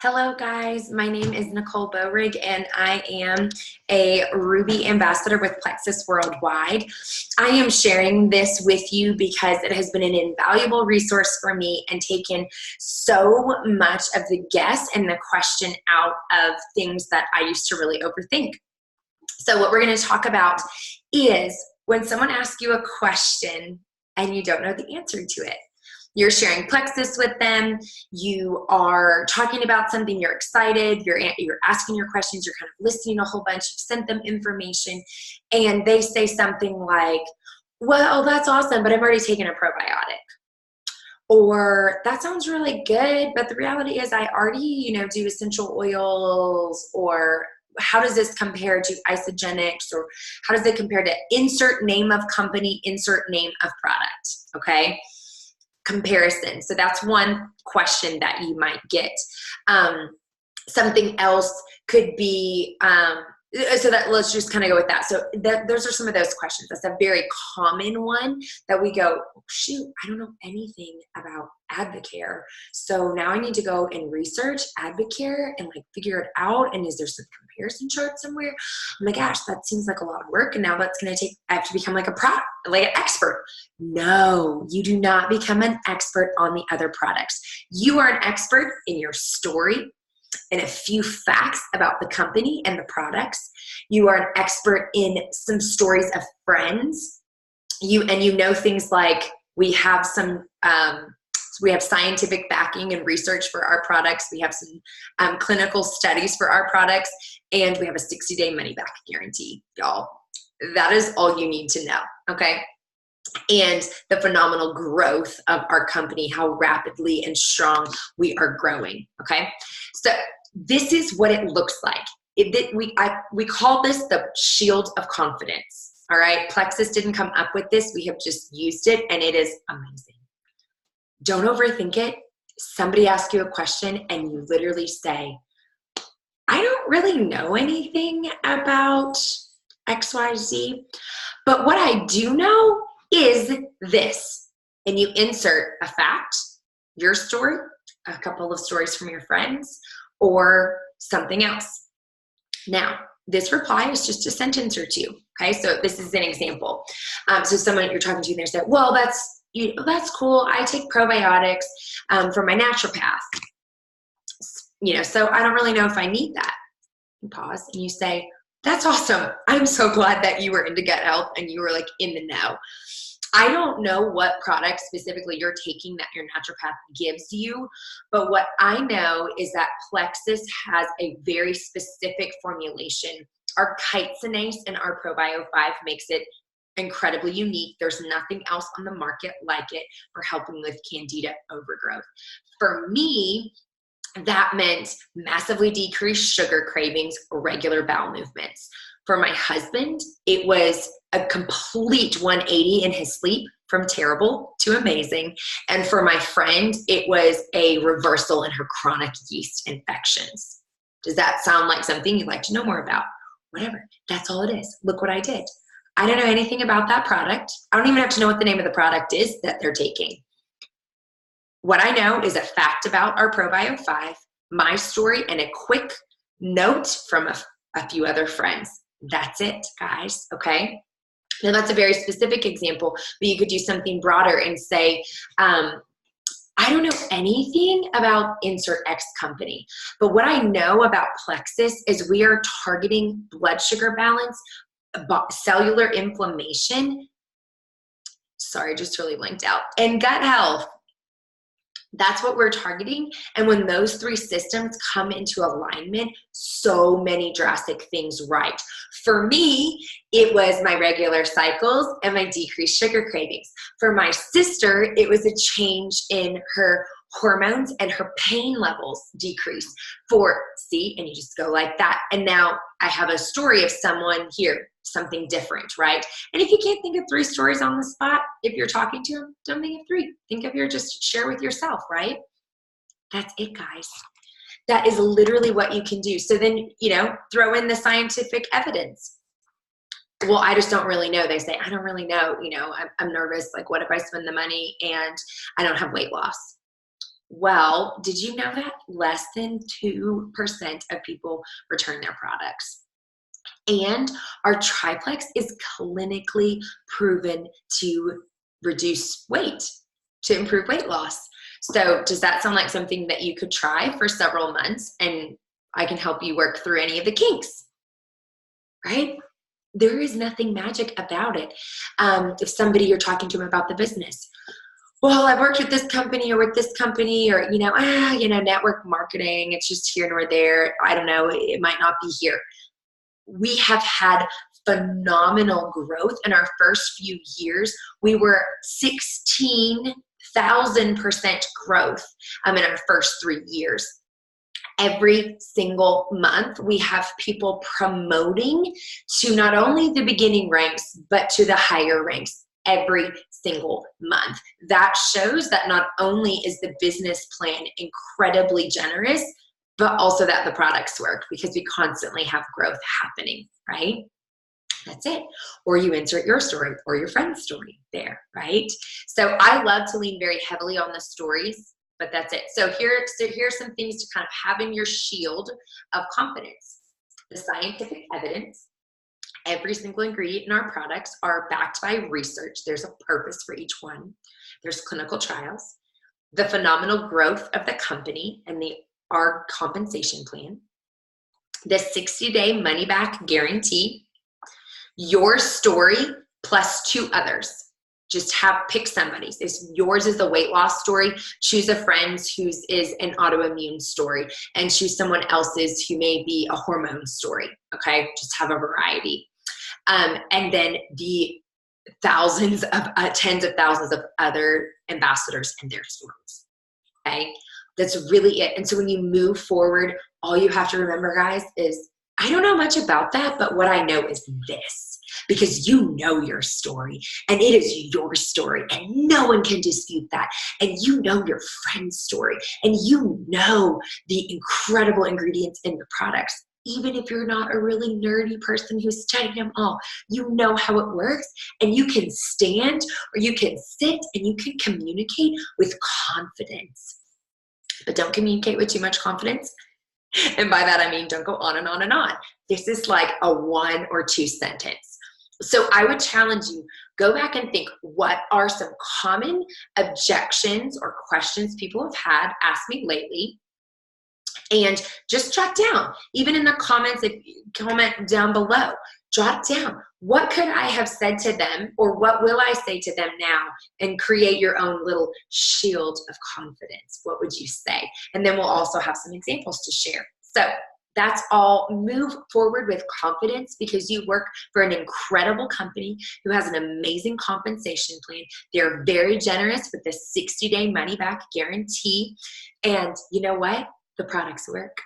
Hello guys, my name is Nicole Bowrig and I am a Ruby ambassador with Plexus Worldwide. I am sharing this with you because it has been an invaluable resource for me and taken so much of the guess and the question out of things that I used to really overthink. So what we're going to talk about is when someone asks you a question and you don't know the answer to it. You're sharing Plexus with them, you are talking about something, you're excited, you're asking your questions, you're kind of listening a whole bunch, you've sent them information, and they say something like, well, that's awesome, but I've already taken a probiotic. Or that sounds really good, but the reality is I already, do essential oils. Or how does this compare to isogenics? Or how does it compare to insert name of company, insert name of product, okay? Comparison. So that's one question that you might get. Something else could be, so that let's just kind of go with that. So those are some of those questions. That's a very common one that we go, shoot, I don't know anything about Advocare. So now I need to go and research Advocare and figure it out. And is there some comparison chart somewhere? Oh my gosh, that seems like a lot of work. And now that's going to I have to become an expert. No, you do not become an expert on the other products. You are an expert in your story and a few facts about the company and the products. You are an expert in some stories of friends. You know things like we have scientific backing and research for our products. We have some clinical studies for our products, and we have a 60-day money-back guarantee, y'all. That is all you need to know, okay? And the phenomenal growth of our company, how rapidly and strong we are growing, okay? So this is what it looks like. We call this the shield of confidence, all right? Plexus didn't come up with this. We have just used it, and it is amazing. Don't overthink it. Somebody asks you a question, and you literally say, I don't really know anything about XYZ, but what I do know is this. And you insert a fact, your story, a couple of stories from your friends, or something else. Now, this reply is just a sentence or two, okay? So this is an example. So someone you're talking to, and they say, well, that's cool. I take probiotics from my naturopath. So I don't really know if I need that. You pause and you say, that's awesome. I'm so glad that you were into gut health and you were in the know. I don't know what product specifically you're taking that your naturopath gives you, but what I know is that Plexus has a very specific formulation. Our chitinase in our ProBio 5 makes it incredibly unique. There's nothing else on the market like it for helping with candida overgrowth. For me, that meant massively decreased sugar cravings, regular bowel movements. For my husband, it was a complete 180 in his sleep from terrible to amazing. And for my friend, it was a reversal in her chronic yeast infections. Does that sound like something you'd like to know more about? Whatever. That's all it is. Look what I did. I don't know anything about that product. I don't even have to know what the name of the product is that they're taking. What I know is a fact about our ProBio 5, my story, and a quick note from a few other friends. That's it, guys, okay? Now, that's a very specific example, but you could do something broader and say, I don't know anything about insert X company, but what I know about Plexus is we are targeting blood sugar balance, cellular inflammation, sorry, just really blinked out, and gut health. That's what we're targeting. And when those three systems come into alignment, so many drastic things right. For me, it was my regular cycles and my decreased sugar cravings. For my sister, it was a change in her hormones and her pain levels decreased. And you just go like that. And now I have a story of someone here, something different, right? And if you can't think of 3 stories on the spot, if you're talking to them, don't think of 3. Think of just share with yourself, right? That's it, guys. That is literally what you can do. So then, throw in the scientific evidence. Well, I just don't really know. They say, I don't really know. I'm nervous. What if I spend the money and I don't have weight loss? Well, did you know that less than 2% of people return their products? And our triplex is clinically proven to reduce weight, to improve weight loss. So, does that sound like something that you could try for several months? And I can help you work through any of the kinks, right? There is nothing magic about it. If somebody you're talking to about the business, well, I've worked with this company or with this company, or network marketing. It's just here nor there. I don't know. It might not be here. We have had phenomenal growth in our first few years. We were 16,000% growth in our first 3 years. Every single month, we have people promoting to not only the beginning ranks, but to the higher ranks every single month. That shows that not only is the business plan incredibly generous, but also that the products work, because we constantly have growth happening, right? That's it. Or you insert your story or your friend's story there, right? So I love to lean very heavily on the stories, but that's it. So here's some things to kind of have in your shield of confidence. The scientific evidence. Every single ingredient in our products are backed by research. There's a purpose for each one. There's clinical trials. The phenomenal growth of the company and our compensation plan. The 60-day money-back guarantee. Your story plus 2 others. Just pick somebody's. If yours is a weight loss story, choose a friend's whose is an autoimmune story, and choose someone else's who may be a hormone story. Okay, just have a variety. And then the tens of thousands of other ambassadors and their stories. Okay, that's really it. And so when you move forward, all you have to remember, guys, is I don't know much about that, but what I know is this, because you know your story, and it is your story, and no one can dispute that. And you know your friend's story, and you know the incredible ingredients in the products. Even if you're not a really nerdy person who's studying them all, you know how it works, and you can stand or you can sit and you can communicate with confidence. But don't communicate with too much confidence. And by that, I mean, don't go on and on and on. This is like a 1 or 2 sentence. So I would challenge you, go back and think, what are some common objections or questions people have had asked me lately? And just jot down, even in the comments, if you comment down below, jot down, what could I have said to them, or what will I say to them now, and create your own little shield of confidence. What would you say? And then we'll also have some examples to share. So that's all. Move forward with confidence, because you work for an incredible company who has an amazing compensation plan. They're very generous with the 60-day money-back guarantee. And you know what? The products work.